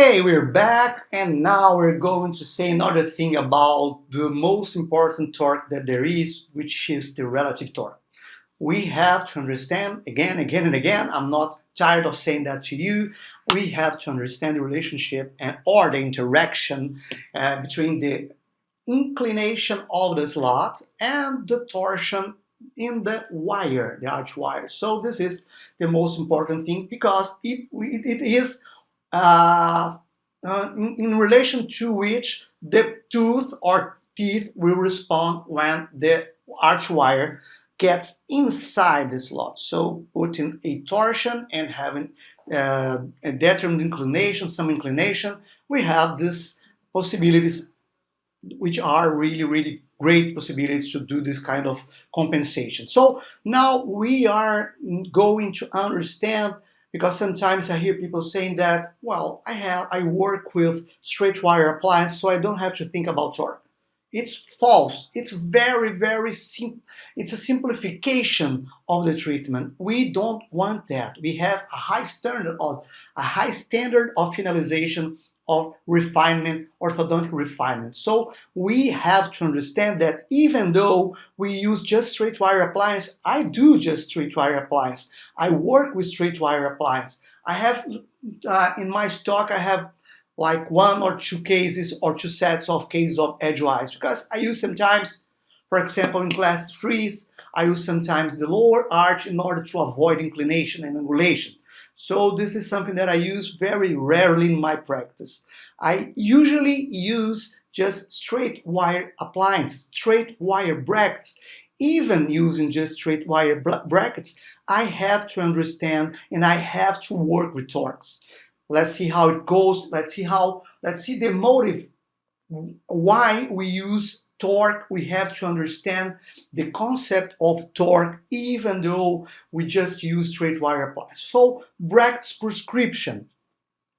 Okay, we're back, and now we're going to say another thing about the most important torque that there is, which is the relative torque. We have to understand again, again, and again. I'm not tired of saying that to you. We have to understand the relationship and or the interaction between the inclination of the slot and the torsion in the wire, the arch wire. So this is the most important thing because it is uh, in relation to which the tooth or teeth will respond when the arch wire gets inside the slot. So putting a torsion and having a determined inclination, some inclination, we have these possibilities which are really, really great possibilities to do this kind of compensation. So now we are going to understand, because sometimes I hear people saying that, well, I work with straight wire appliance, so I don't have to think about torque. It's false. It's very, very simple. It's a simplification of the treatment. We don't want that. We have a high standard of finalization, of refinement, orthodontic refinement. So we have to understand that even though we use just straight wire appliance, I do just straight wire appliance. I work with straight wire appliance. I have in my stock, I have like one or two cases or two sets of cases of edgewise, because I use sometimes, for example, in class 3s, I use sometimes the lower arch in order to avoid inclination and angulation. So this is something that I use very rarely in my practice. I usually use just straight wire appliance, straight wire brackets. Even using just straight wire brackets, I have to understand and I have to work with torques. Let's see how it goes. Let's see the motive why we use torque. We have to understand the concept of torque even though we just use straight wire appliance. So brackets prescription.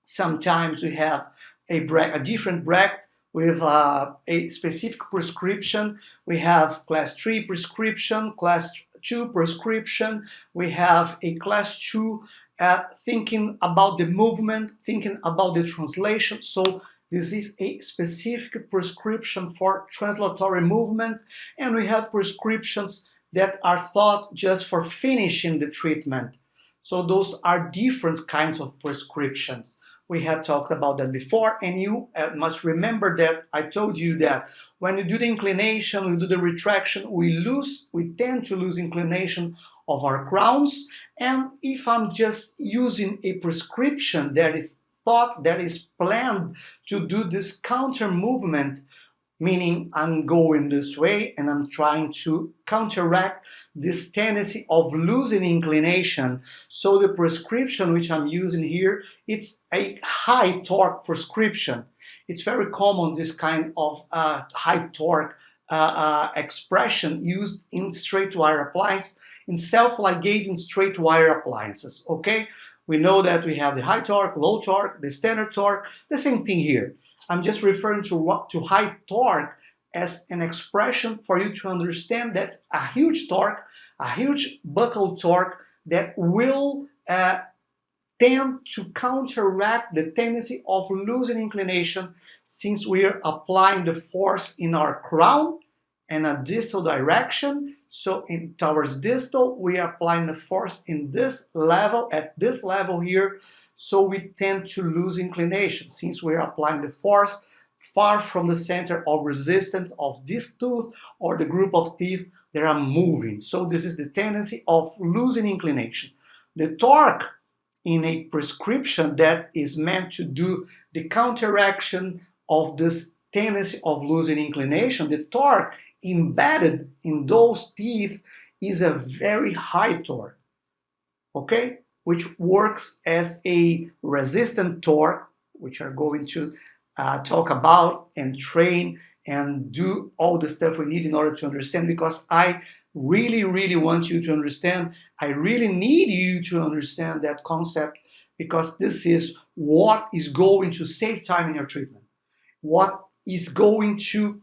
Sometimes we have a different bracket with a specific prescription. We have class 3 prescription, class 2 prescription. We have a class 2 thinking about the movement, thinking about the translation. So this is a specific prescription for translatory movement, and we have prescriptions that are thought just for finishing the treatment. So those are different kinds of prescriptions. We have talked about that before, and you must remember that I told you that when you do the inclination, we do the retraction, we tend to lose inclination of our crowns. And if I'm just using a prescription that is planned to do this counter movement, meaning I'm going this way and I'm trying to counteract this tendency of losing inclination. So the prescription which I'm using here, it's a high torque prescription. It's very common, this kind of high torque expression used in straight wire appliance, in self-ligating straight wire appliances, okay? We know that we have the high torque, low torque, the standard torque, the same thing here. I'm just referring to high torque as an expression for you to understand that's a huge torque, a huge buccal torque that will tend to counteract the tendency of losing inclination, since we are applying the force in our crown and a distal direction. So towards distal, we are applying the force in this level, at this level here. So we tend to lose inclination since we are applying the force far from the center of resistance of this tooth or the group of teeth that are moving. So this is the tendency of losing inclination. The torque in a prescription that is meant to do the counteraction of this tendency of losing inclination, the torque embedded in those teeth is a very high torque, okay, which works as a resistant torque, which are going to talk about and train and do all the stuff we need in order to understand, because I really, really want you to understand. I really need you to understand that concept, because this is what is going to save time in your treatment, what is going to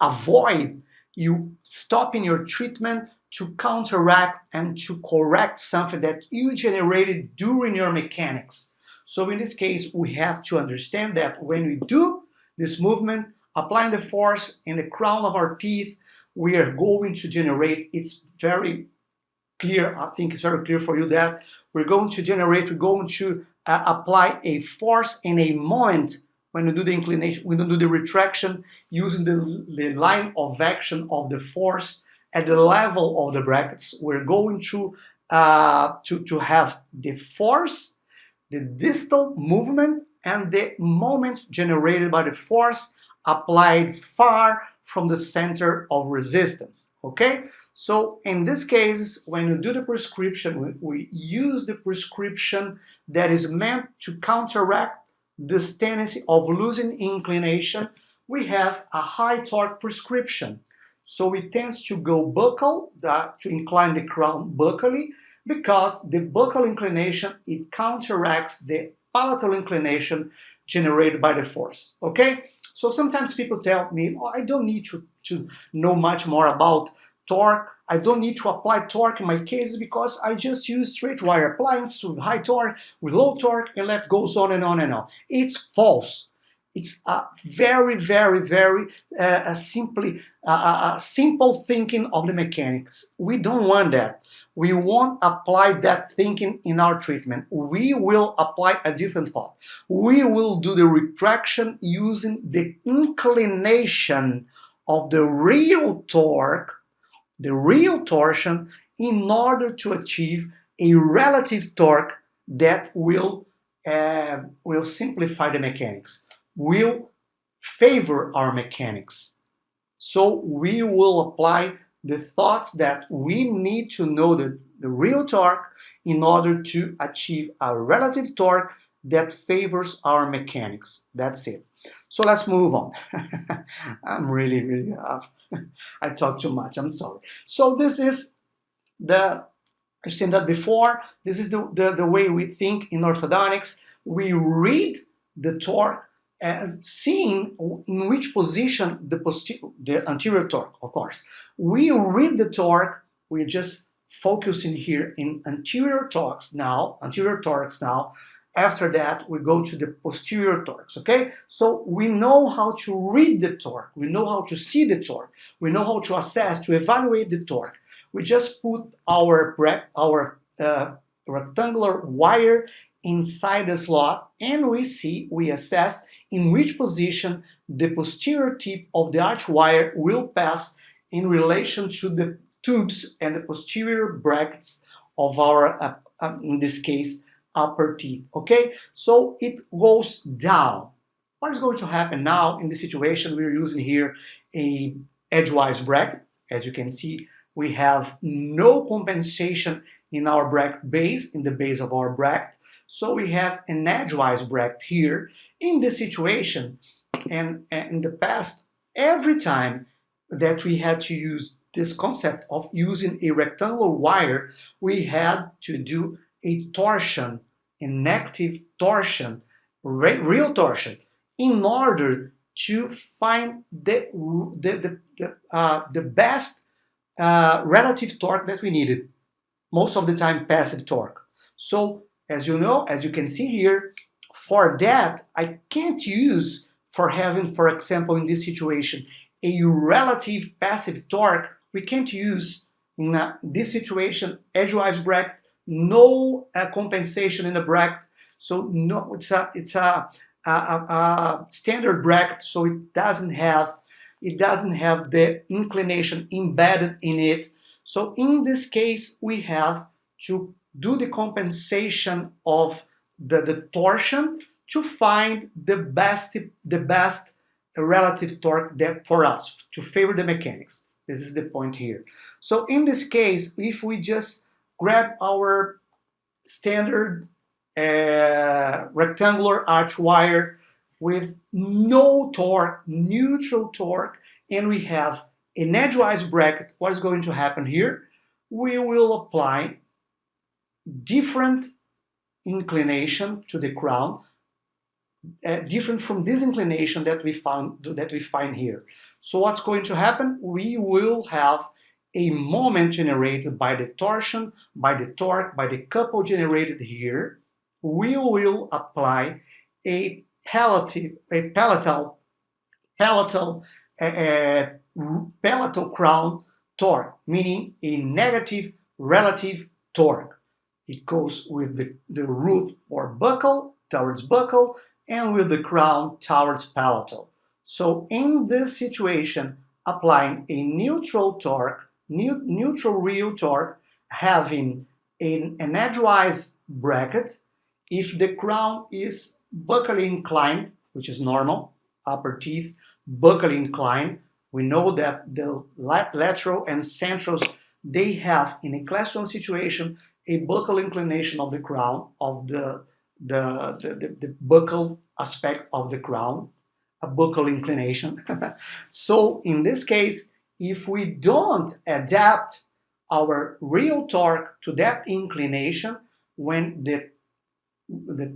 avoid you stopping your treatment to counteract and to correct something that you generated during your mechanics. So in this case, we have to understand that when we do this movement, applying the force in the crown of our teeth, we are going to generate, it's very clear, I think it's very clear for you that we're going to apply a force and a moment when we do the inclination, when we do the retraction, using the line of action of the force at the level of the brackets. We're going to have the force, the distal movement, and the moment generated by the force applied far from the center of resistance. Okay? So in this case, when you do the prescription, we use the prescription that is meant to counteract this tendency of losing inclination. We have a high torque prescription. So it tends to go buccal, to incline the crown buccally, because the buccal inclination, it counteracts the palatal inclination generated by the force. Okay? So sometimes people tell me, oh, I don't need to know much more about torque. I don't need to apply torque in my cases because I just use straight wire appliance with high torque, with low torque, and that goes on and on and on. It's false. It's a very, very, very simple thinking of the mechanics. We don't want that. We won't apply that thinking in our treatment. We will apply a different thought. We will do the retraction using the inclination of the real torque, the real torsion, in order to achieve a relative torque that will simplify the mechanics, will favor our mechanics. So we will apply the thoughts that we need to know the real torque in order to achieve a relative torque that favors our mechanics. That's it. So let's move on. I'm really, I talk too much, I'm sorry. So this is I've seen that before. This is the way we think in orthodontics. We read the torque, seeing in which position the anterior torque, of course. We read the torque, we're just focusing here in anterior torques now. After that, we go to the posterior torques, okay? So we know how to read the torque, we know how to see the torque, we know how to assess, to evaluate the torque. We just put our rectangular wire inside the slot, and we assess in which position the posterior tip of the arch wire will pass in relation to the tubes and the posterior brackets of our, in this case, upper teeth. Okay, so it goes down. What is going to happen now in this situation? We're using here a edgewise bracket. As you can see, we have no compensation in our bracket base, in the base of our bracket. So we have an edgewise bracket here. In this situation, and in the past, every time that we had to use this concept of using a rectangular wire, we had to do a torsion, an active torsion, real torsion, in order to find the best relative torque that we needed. Most of the time, passive torque. So, as you know, as you can see here, for that, I can't use for having, for example, in this situation, a relative passive torque. We can't use in this situation edgewise bracket, no compensation in the bracket. So no, it's a standard bracket, so it doesn't have the inclination embedded in it. So in this case, we have to do the compensation of the torsion to find the best relative torque that for us to favor the mechanics. This is the point here. So in this case, if we just grab our standard rectangular arch wire with no torque, neutral torque, and we have an edgewise bracket, what is going to happen here? We will apply different inclination to the crown, different from this inclination that we find here. So what's going to happen? We will have a moment generated by the torsion, by the torque, by the couple generated here. we will apply a palatal, uh, palatal crown torque, meaning a negative relative torque. It goes with the root for buccal, towards buccal, and with the crown towards palatal. So in this situation, applying a neutral torque, neutral real torque, having an edgewise bracket, if the crown is buccally inclined, which is normal, upper teeth buccally inclined, we know that the lateral and centrals, they have, in a class 1 situation, a buccal inclination of the crown, of the buccal aspect of the crown, a buccal inclination. So in this case, if we don't adapt our real torque to that inclination, when the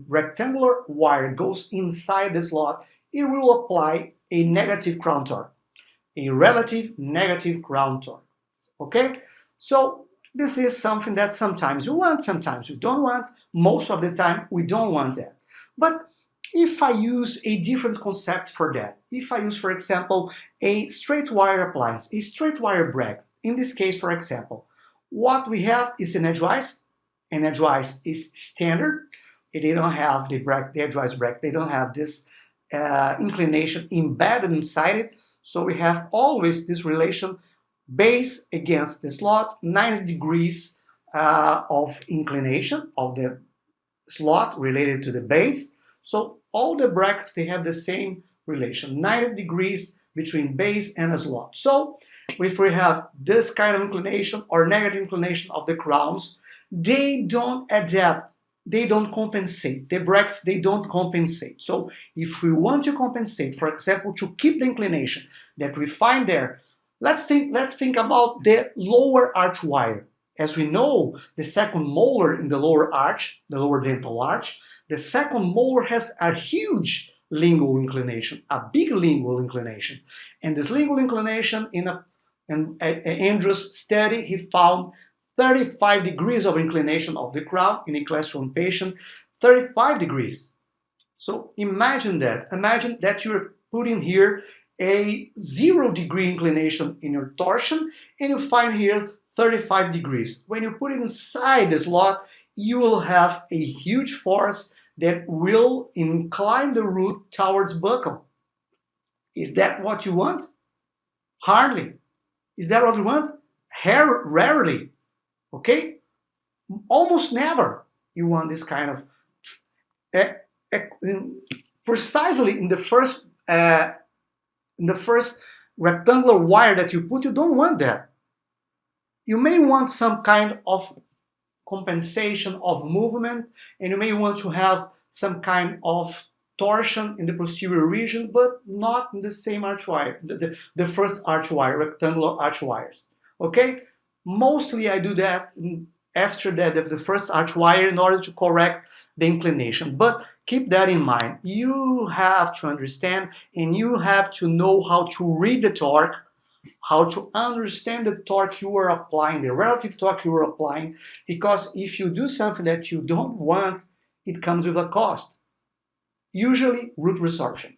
rectangular wire goes inside the slot, it will apply a negative crown torque, a relative negative crown torque. Okay? So this is something that sometimes you want, sometimes you don't want. Most of the time, we don't want that. But if I use a different concept for that, if I use, for example, a straight wire appliance, a straight wire bracket, in this case, for example, what we have is an edgewise. An edgewise is standard. They don't have the edgewise bracket. They don't have this inclination embedded inside it. So we have always this relation base against the slot, 90 degrees of inclination of the slot related to the base. So all the brackets, they have the same relation, 90 degrees between base and a slot. So if we have this kind of inclination or negative inclination of the crowns, they don't adapt, they don't compensate. The brackets, they don't compensate. So if we want to compensate, for example, to keep the inclination that we find there, let's think about the lower arch wire. As we know, the second molar in the lower arch, the lower dental arch, the second molar has a huge lingual inclination, a big lingual inclination. And this lingual inclination, in Andrew's study, he found 35 degrees of inclination of the crown in a class 1 patient, 35 degrees. So imagine that. Imagine that you're putting here a 0 degree inclination in your torsion, and you find here 35 degrees. When you put it inside the slot, you will have a huge force that will incline the root towards buccal. Is that what you want? Hardly. Is that what you want? Rarely. Okay? Almost never you want this kind of precisely in the first rectangular wire that you put. You don't want that. You may want some kind of compensation of movement, and you may want to have some kind of torsion in the posterior region, but not in the same arch wire, the first arch wire, rectangular arch wires. Okay? Mostly I do that after that of the first arch wire in order to correct the inclination. But keep that in mind. You have to understand and you have to know how to read the torque, how to understand the torque you are applying, the relative torque you are applying, because if you do something that you don't want, it comes with a cost. Usually root resorption.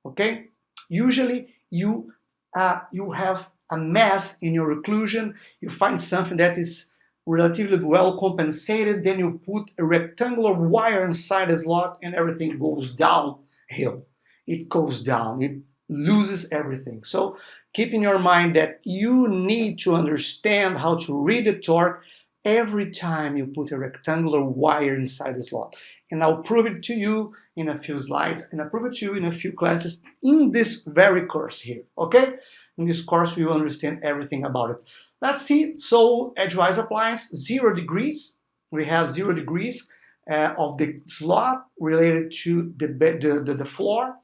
Okay? Usually you have a mess in your occlusion, you find something that is relatively well compensated, then you put a rectangular wire inside the slot and everything goes downhill. It goes down, it loses everything. So keep in your mind that you need to understand how to read the torque every time you put a rectangular wire inside the slot. And I'll prove it to you in a few slides, and I'll prove it to you in a few classes in this very course here, okay? In this course, we will understand everything about it. Let's see. So edgewise appliance, 0 degrees. We have 0 degrees of the slot related to the floor.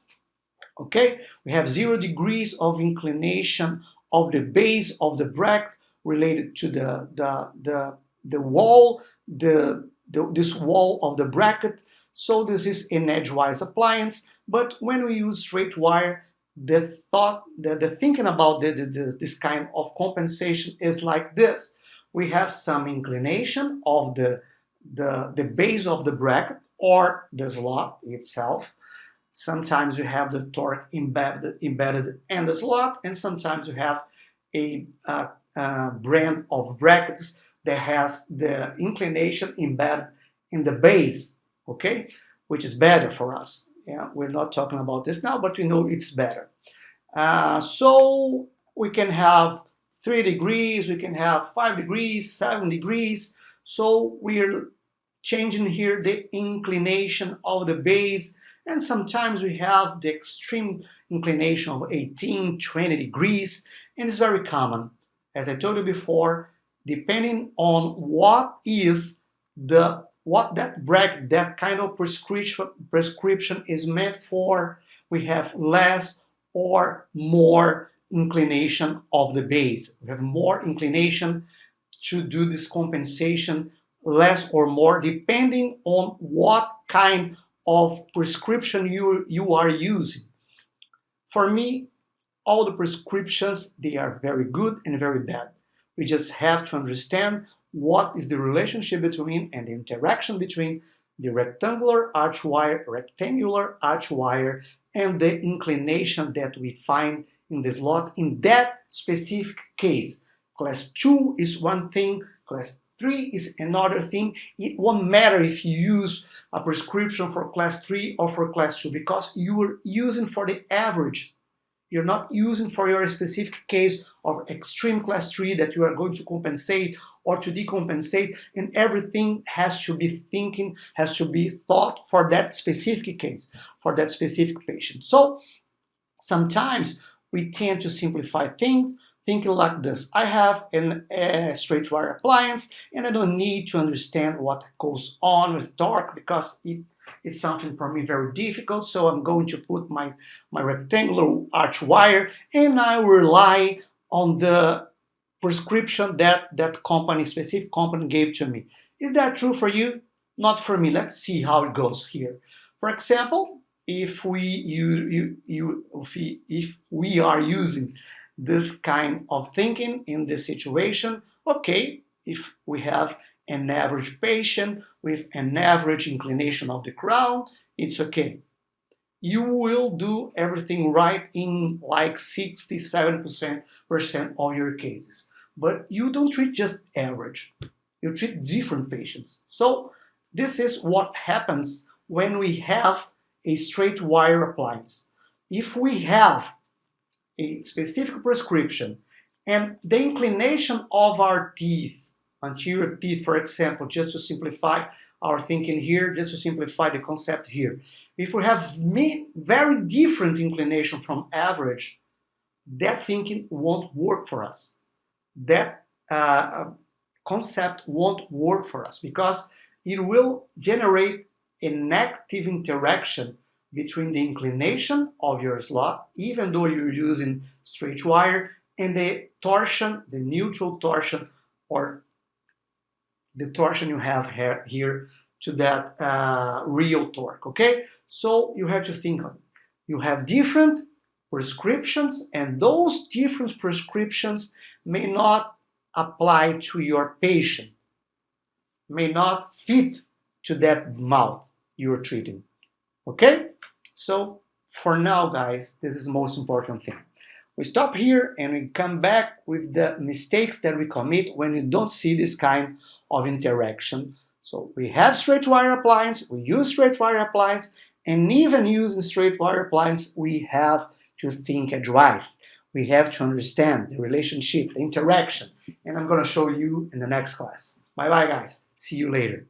Okay, we have 0 degrees of inclination of the base of the bracket related to the wall, this wall of the bracket. So this is an edgewise appliance. But when we use straight wire, the thinking about this kind of compensation is like this. We have some inclination of the the base of the bracket or the slot itself. Sometimes you have the torque embedded in the slot, and sometimes you have a brand of brackets that has the inclination embedded in the base, okay, which is better for us. Yeah, we're not talking about this now, but we know it's better. So we can have 3 degrees, we can have 5 degrees, 7 degrees. So we're changing here the inclination of the base, and sometimes we have the extreme inclination of 18, 20 degrees, and it's very common. As I told you before, depending on what that bracket, that kind of prescription is meant for, we have less or more inclination of the base. We have more inclination to do this compensation, less or more, depending on what kind of prescription you are using. For me, all the prescriptions, they are very good and very bad. We just have to understand what is the relationship between and the interaction between the rectangular arch wire and the inclination that we find in the slot in that specific case. Class 2 is one thing, class 3 is another thing. It won't matter if you use a prescription for class 3 or for class 2 because you are using for the average. You're not using for your specific case of extreme class 3 that you are going to compensate or to decompensate, and everything has to be thought for that specific case, for that specific patient. So sometimes we tend to simplify things, thinking like this: I have a straight wire appliance and I don't need to understand what goes on with torque because it is something for me very difficult, so I'm going to put my rectangular arch wire and I rely on the prescription that specific company gave to me. Is that true for you? Not for me. Let's see how it goes here. For example, if we are using this kind of thinking in this situation, okay, if we have an average patient with an average inclination of the crown, it's okay. You will do everything right in like 67% of your cases. But you don't treat just average. You treat different patients. So this is what happens when we have a straight wire appliance. If we have a specific prescription and the inclination of our teeth, anterior teeth, for example, just to simplify our thinking here, just to simplify the concept here. If we have very different inclination from average, that thinking won't work for us. That concept won't work for us because it will generate a negative interaction between the inclination of your slot, even though you're using straight wire, and the torsion, the neutral torsion, or the torsion you have here to that real torque, okay? So you have to think of it. You have different prescriptions, and those different prescriptions may not apply to your patient, may not fit to that mouth you're treating, okay? So for now, guys, this is the most important thing. We stop here and we come back with the mistakes that we commit when we don't see this kind of interaction. So we have straight wire appliance, we use straight wire appliance, and even using straight wire appliance, we have to think advice. We have to understand the relationship, the interaction, and I'm going to show you in the next class. Bye-bye, guys. See you later.